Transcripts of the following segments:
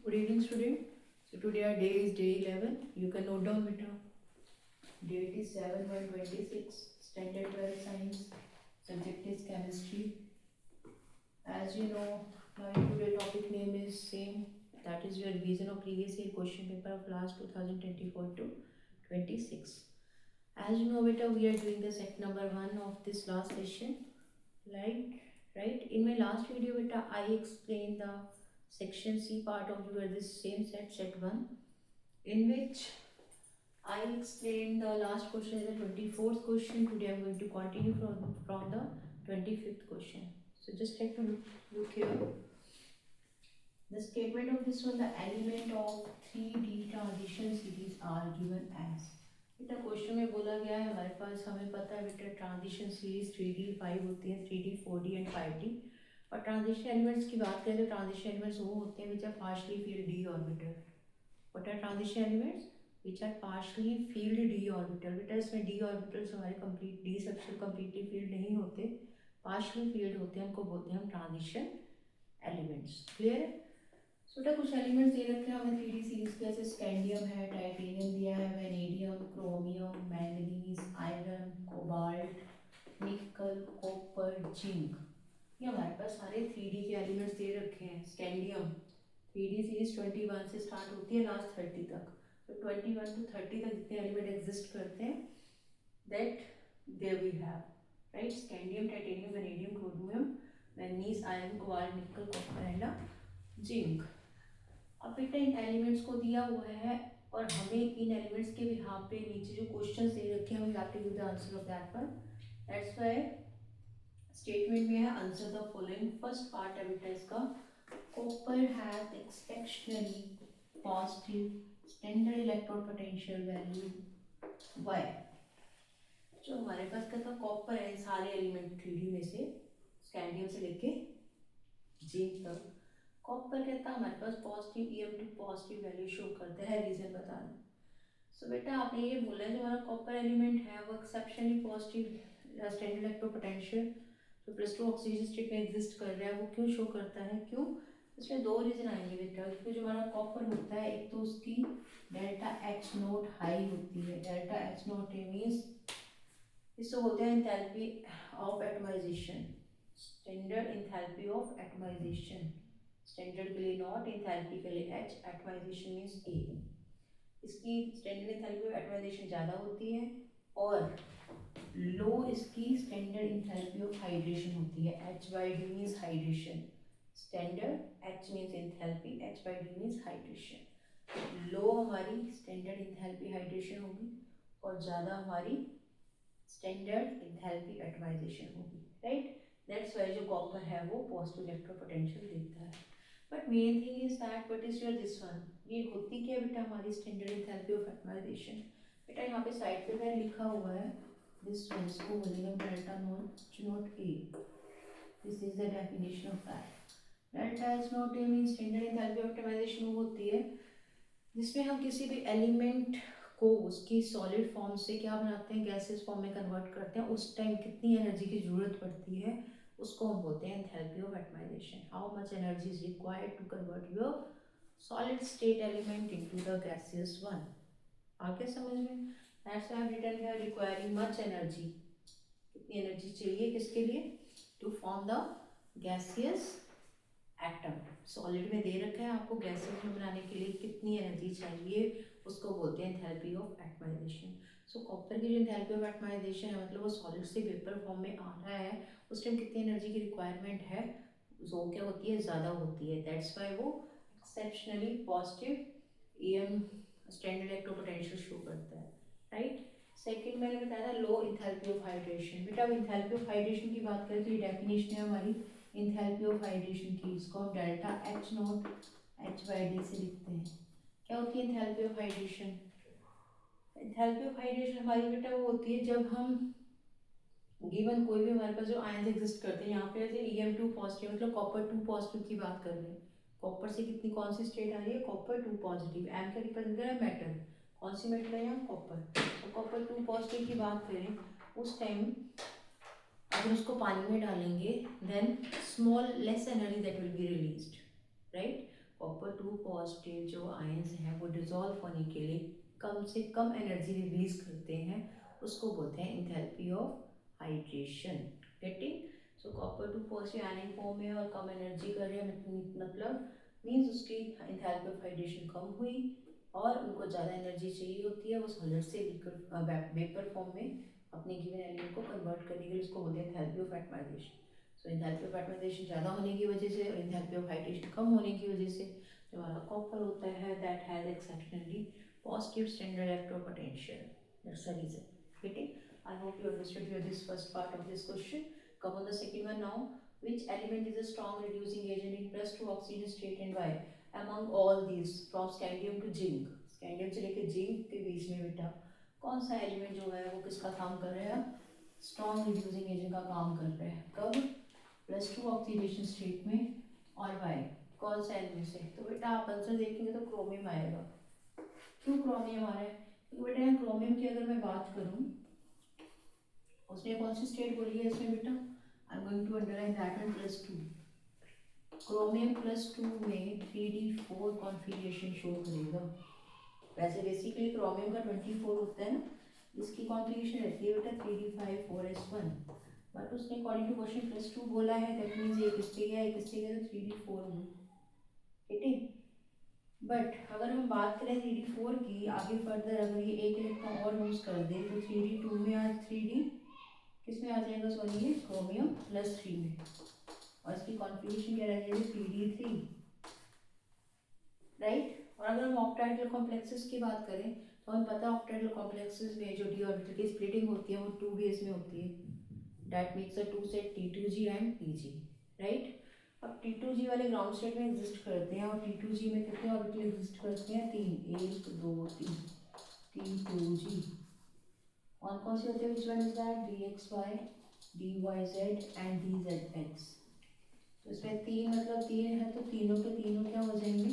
Good evening, student. So today our day is day 11. You can note down beta. Date is 7/1/26. Standard 12 science. Subject is chemistry. As you know, my today topic name is same. That is your revision of previous year question paper of last 2024 to 26. As you know, beta, we are doing the set number 1 of this last session. Right. In my last video, beta, I explained the section C part of your this same set 1, in which I explained the last question is the 24th question. Today I am going to continue from the 25th question. So just take a look here. The statement of this one, the element of 3D transition series are given as. बेटा question में बोला गया है हमारे पास, हमें पता है बेटा ट्रांजिशन सीरीज 3D 5 होती है, 3D 4D एंड 5D। और ट्रांजिशन एलिमेंट्स की बात करें तो ट्रांजिशन एलिमेंट्स वो होते हैं which are partially filled D orbital. What are transition elements which are partially filled D orbital. बेटा इसमें डी ऑर्बिटल्स हमारे complete d section completely filled नहीं होते, पार्शली फील्ड होते हैं, उनको बोलते हैं हम ट्रांजिशन एलिमेंट्स। क्लियर है? सो बेटा कुछ एलिमेंट्स दे रखे हैं हमें 3D सीरीज के, जैसे स्कैंडियम है, टाइटेनियम दिया है, vanadium, chromium, manganese, iron, cobalt, nickel, copper, zinc. ये हमारे पास सारे 3D के एलिमेंट्स दे रखे हैं। स्कैंडियम 3D सीरीज 21 से स्टार्ट होती है लास्ट 30 तक। तो 21 to 30 तक जितने एलिमेंट एग्जिस्ट करते हैं that there we have, right. Scandium, titanium, vanadium, chromium, manganese, iron, cobalt, nickel, copper and zinc. अब बेटा इन एलिमेंट्स को दिया हुआ है और हमें इन एलिमेंट्स के बिहाफ पे नीचे जो क्वेश्चंस दे रखे हैं, we have to give the answer of that one. That's why statement में है answer the following. First part है बेटा इसका, copper has exceptionally positive standard electrode potential value why. जो हमारे पास कहता कॉपर है सारे एलिमेंट 3D में से, स्कैंडियम से लेके जिंक तक, कॉपर कहता है हमारे पास positive EM2 positive value show करता है, रीजन बताना। सो बेटा आपने ये बोला है जो हमारा कॉपर एलिमेंट है वो exceptionally positive standard electrode potential जो +2 ऑक्सीजन स्टेट में एग्जिस्ट कर रहा है, वो क्यों शो करता है, क्यों? इसमें दो रीजन आएंगे बेटा। क्योंकि जो हमारा कॉपर होता है, एक तो उसकी डेल्टा H नोट हाई होती है, डेल्टा H नोट मीन्स इसको बोलते हैं enthalpy of atomization, standard enthalpy of atomization. Standard के लिए नॉट, एंथैल्पी के लिए H, एटमाइजेशन मीन्स A। इसकी स्टैंडर्ड एंथैल्पी ऑफ एटमाइजेशन ज़्यादा होती है और लो इसकी स्टैंडर्ड एंथैल्पी ऑफ हाइड्रेशन होती है। H/D means hydration, standard H means enthalpy, H/D means hydration. Low हमारी स्टैंडर्ड एंथैल्पी हाइड्रेशन होगी और ज़्यादा हमारी स्टैंडर्ड एंथैल्पी एटमाइजेशन होगी, राइट। दैट्स वाई जो कॉपर है वो पॉजिटिव इलेक्ट्रो पोटेंशियल देता है। But main thing is that what is your this one, ये होती क्या बेटा हमारी स्टैंडर्ड एंथैल्पी ऑफ एटमाइजेशन। बेटा यहाँ पे साइड पे मैं लिखा हुआ है दिस वन, इसको बोलेंगे delta naught A. This is the definition of that. Delta H naught A mean standard enthalpy of atomization वो होती है जिसमें हम किसी भी एलिमेंट को उसकी सॉलिड फॉर्म से क्या बनाते हैं, गैसेस फॉर्म में कन्वर्ट करते हैं, उस टाइम कितनी एनर्जी की जरूरत पड़ती है उसको हम बोलते हैं enthalpy of atomization. How much energy is required to convert your solid state element into the gaseous one. आगे समझ में? That's why I have written here requiring much energy. कितनी एनर्जी चाहिए किसके लिए? To form the gaseous atom. Solid में दे रखा है आपको गैसेस में बनाने के लिए कितनी एनर्जी चाहिए, उसको बोलते हैं enthalpy of atomization. So copper की जो एंथैल्पी ऑफ एटमाइजेशन है मतलब वो सॉलिड से वेपर फॉर्म में आ रहा है, उस टाइम कितनी एनर्जी की रिक्वायरमेंट है, वो क्या होती है, ज़्यादा होती है। दैट्स वाई वो exceptionally positive EM standard electro potential show करता है, राइट। सेकेंड मैंने बताया था लो इंथैल्पी ऑफ हाइड्रेशन। बेटा अब इंथैल्पी ऑफ हाइड्रेशन की बात करें तो ये डेफिनेशन है हमारी इंथैल्पी ऑफ हाइड्रेशन की, इसको हम डेल्टा H नोट H/D से लिखते हैं। क्या होती है enthalpy of hydration? Enthalpy of hydration हमारी बेटा वो होती है जब हम गिवन कोई भी हमारे पास जो आयंस एग्जिस्ट करते हैं, यहाँ पे ऐसे EM2 पॉजिटिव मतलब कॉपर 2 पॉजिटिव की बात कर रहे हैं। कॉपर से कितनी कौन सी स्टेट आ रही है, कॉपर 2 पॉजिटिव। एम का रिप्रेजेंट कर रहा है मेटल, कौन सी मेटल है यहाँ, कॉपर। तो कॉपर 2 पॉजिटिव की बात करें उस टाइम अगर उसको पानी में डालेंगे then small less energy that will be released, right. Copper copper 2 positive जो आयंस हैं वो डिजोल्व होने के लिए कम से कम एनर्जी रिलीज करते हैं, उसको बोलते हैं enthalpy of hydration. Getting? So copper 2 positive ionic form में और कम एनर्जी कर रहे हैं, मतलब मीन्स उसकी इंथैल्पी ऑफ हाइड्रेशन कम हुई और उनको ज़्यादा एनर्जी चाहिए होती है वो सॉलिड से वेपर फॉर्म में अपने गिवन एलिमेंट को कन्वर्ट करने के लिए, उसको बोलते हैं enthalpy of atomization. So enthalpy of atomization ज़्यादा होने की वजह से और इंथैल्पी ऑफ हाइड्रेशन कम होने की वजह से जो हमारा कॉपर होता है that has exceptionally positive standard electrode potential. That's the reason. Getting? I hope you understood here this first part of this question. Come on the second one now. Which element is a strong reducing agent in +2 oxygen state and why? Among all these, from scandium to zinc. Scandium से लेकर zinc के बीच में बेटा कौन सा element जो है वो किसका काम कर रहा है? स्ट्रॉन्ग रिड्यूसिंग एजेंट का काम कर रहा है। कब? +2 ऑक्सीडेशन स्टेट में। और वाई? कौन सा एलिमेंट से? तो बेटा आप आंसर देखेंगे तो क्रोमियम आएगा। क्यों क्रोमियम आ रहा है? क्योंकि बेटा यहाँ क्रोमियम की अगर मैं बात करूँ, उसने कौन सी स्टेट बोली है इसमें बेटा? I am going to underline that one +2। Chromium +2 में 3d4 कॉन्फ़िगरेशन शो करेगा। वैसे बेसिकली क्रोमियम का 24 होता है ना, इसकी कॉन्फ़िगरेशन रहती है बेटा 3d5 4s1, बट उसने अकॉर्डिंग टू क्वेश्चन +2 बोला है, दैट मीन्स एक इससे गया एक इससे गया तो 3d4 हुई। ठीक है, बट अगर हम बात करें 3d4 की, आगे फर्दर अगर ये एक इलेक्ट्रॉन और लूज कर दे तो 3d2 में आज 3d किस में आ जाएगा? सॉरी ये क्रोमियम +3 में, और इसकी कॉन्फ़िगरेशन क्या रह जाएगी? 3d3, right. और अगर हम ऑक्टाइडल कॉम्प्लेक्सेस की बात करें तो हमें पता है ऑक्टाइडल कॉम्प्लेक्सेस में जो डी ऑर्बिटल की स्प्लिटिंग होती है वो 2 बेस में होती है, that makes a 2 set T2G and Pg, right. अब T2G वाले ग्राउंड स्टेट में एग्जिस्ट करते हैं और T2G में कितने ऑर्बिटल एग्जिस्ट करते हैं? 3, 1 2 3, T2G। और कौन से होते हैं? Which one is that? dxy, dyz and dzx। तो इसमें 3 मतलब 3 है तो तीनों के तीनों क्या हो जाएंगे?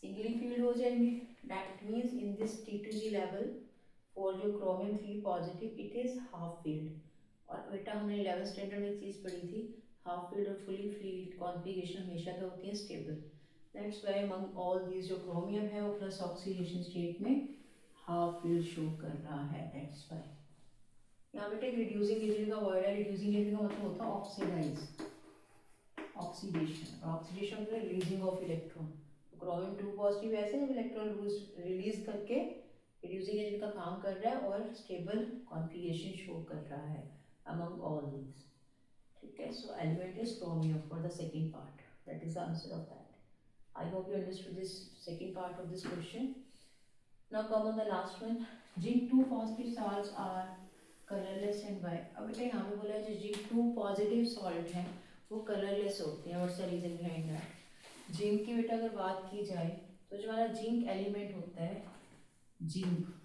सिंगली फील्ड हो जाएंगे। That means in this T2G level for जो chromium 3 positive it is half filled. और बेटा हमने 11th स्टैंडर्ड में एक चीज़ पढ़ी थी, हाफ फील्ड और फुली फील्ड कॉन्फ़िगरेशन हमेशा क्या होती है? Stable. That's why among all these जो क्रोमियम है वो प्लस ऑक्सीडेशन स्टेट में हाफ फील्ड शो कर रहा है, दैट्स व्हाई। यहाँ बेटे रिड्यूसिंग एजेंट का वर्ड है, रिड्यूसिंग एजेंट का मतलब होता है ऑक्सीडाइज, ऑक्सीडेशन। ऑक्सीडेशन मतलब releasing of electron. Chromium 2 positive ऐसे जब इलेक्ट्रॉन रिलीज करके रिड्यूसिंग एजेंट का काम कर रहा है और स्टेबल कॉन्फ़िगरेशन शो कर रहा है among all these. ठीक है, so element is chromium for the second part. That is the answer of that. I hope you understood this second part of this question. Now come on the last one. Zinc 2 positive salts are colorless and why? अब बेटा यहाँ पे बोला है जो Zinc 2 positive salt है वो colorless होते हैं। What's the reason behind that? Zinc की बेटा अगर बात की जाए तो जो हमारा जिंक एलिमेंट होता है, जिंक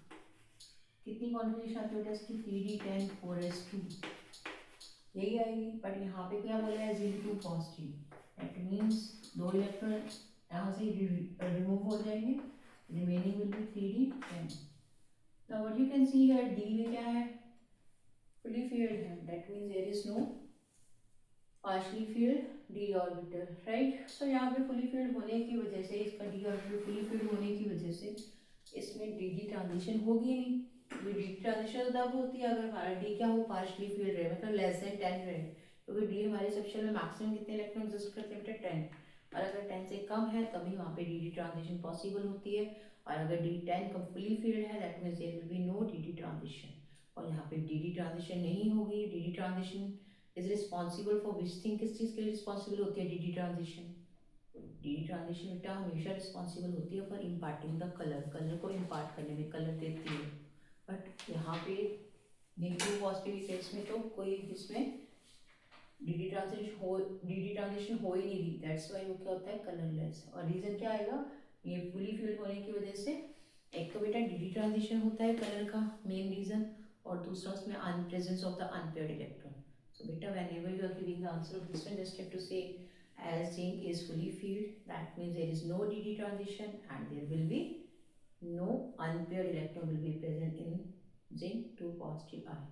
कितनी कॉन्फ़िगरेशन आती है इसकी? 3d10 4s2 यही आएगी। बट यहाँ पे क्या बोला है? Zinc 2 positive, that means 2 electron यहाँ से रिमूव हो जाएंगे, remaining will be 3d10। Now what you can see here, D में क्या है? फुली फील्ड है, that means there is no partially filled D orbital, right. So यहाँ पे फुली फील्ड होने की वजह से, इसका डी ऑर्बिटल फुली फील्ड होने की वजह से इसमें डी डी ट्रांजिशन होगी नहीं। ये डी ट्रांजिशन तब होती है अगर हमारा डी क्या हो? पार्शली फील्ड रहे, मतलब लेस देन 10 रहे, क्योंकि डी हमारे सेक्शन में मैक्सिमम कितने इलेक्ट्रॉन एग्जिस्ट करते हैं बेटा? 10। और अगर 10 से कम है तभी वहाँ पे डी डी ट्रांजिशन पॉसिबल होती है, और अगर डी 10 कम फुली फील्ड है that means there will be no d d transition. और यहाँ पे डी डी ट्रांजिशन नहीं होगी। D d transition is responsible for which thing? किस चीज़ के लिए रिस्पॉन्सिबल होती है d d transition? D d transition बेटा हमेशा रिस्पॉन्सिबल होती है for imparting the colour, colour को इम्पार्ट करने में, कलर देती है। बट यहाँ पे नेगेटिव पॉजिटिव केस में तो कोई इसमें डी डी ट्रांजिशन हो ही नहीं रही, दैट्स वाई वो क्या होता है? कलरलेस। और रीज़न क्या आएगा? ये फुली फील्ड होने की वजह से एक तो बेटा डी डी ट्रांजिशन होता है कलर का मेन रीज़न, और दूसरा उसमें presence of the unpaired electron. So beta, whenever you are giving the answer of this one, just have to say as zinc is fully filled, that means there is no DD transition and there will be no unpaired electron will be present in zinc 2 positive ion.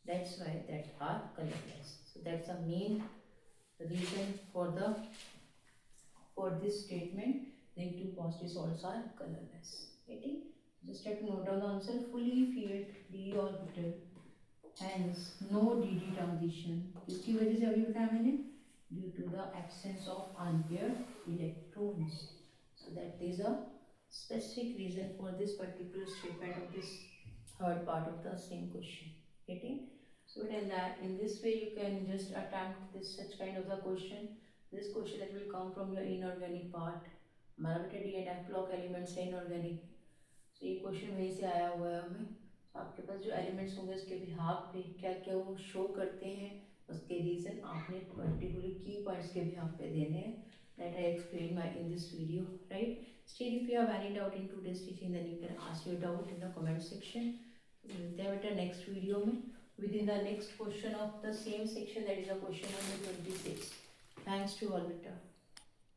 That's why that are colorless. So that's the main reason for this statement then two positive salts are colorless. Getting? Just try to note down the answer. Fully filled d orbital, hence no dd transition. किसकी वजह से अभी बताया मैंने? Due to the absence of unpaired electrons. So that is a specific reason for this particular statement of this third part of the same question. Getting? So in this way you can just attempt this such kind of the question. This question that will come from your inorganic part. हमारा बेटा D and F block elements है inorganic. सो ये question वहीं से आया हुआ है हमें. तो आपके पास जो एलिमेंट्स होंगे उसके बिहाफ पे क्या क्या वो शो करते हैं, उसके रीज़न आपने पर्टिकुलर की पॉइंट्स के बिहाफ पे देने हैं. That I explained my in this video, right? Still, if you have any doubt in today's teaching, then you can ask your doubt in the comment section. मिलते हैं बेटा next video में within the next question of the same section, that is a question number 26. Thanks to all बेटा.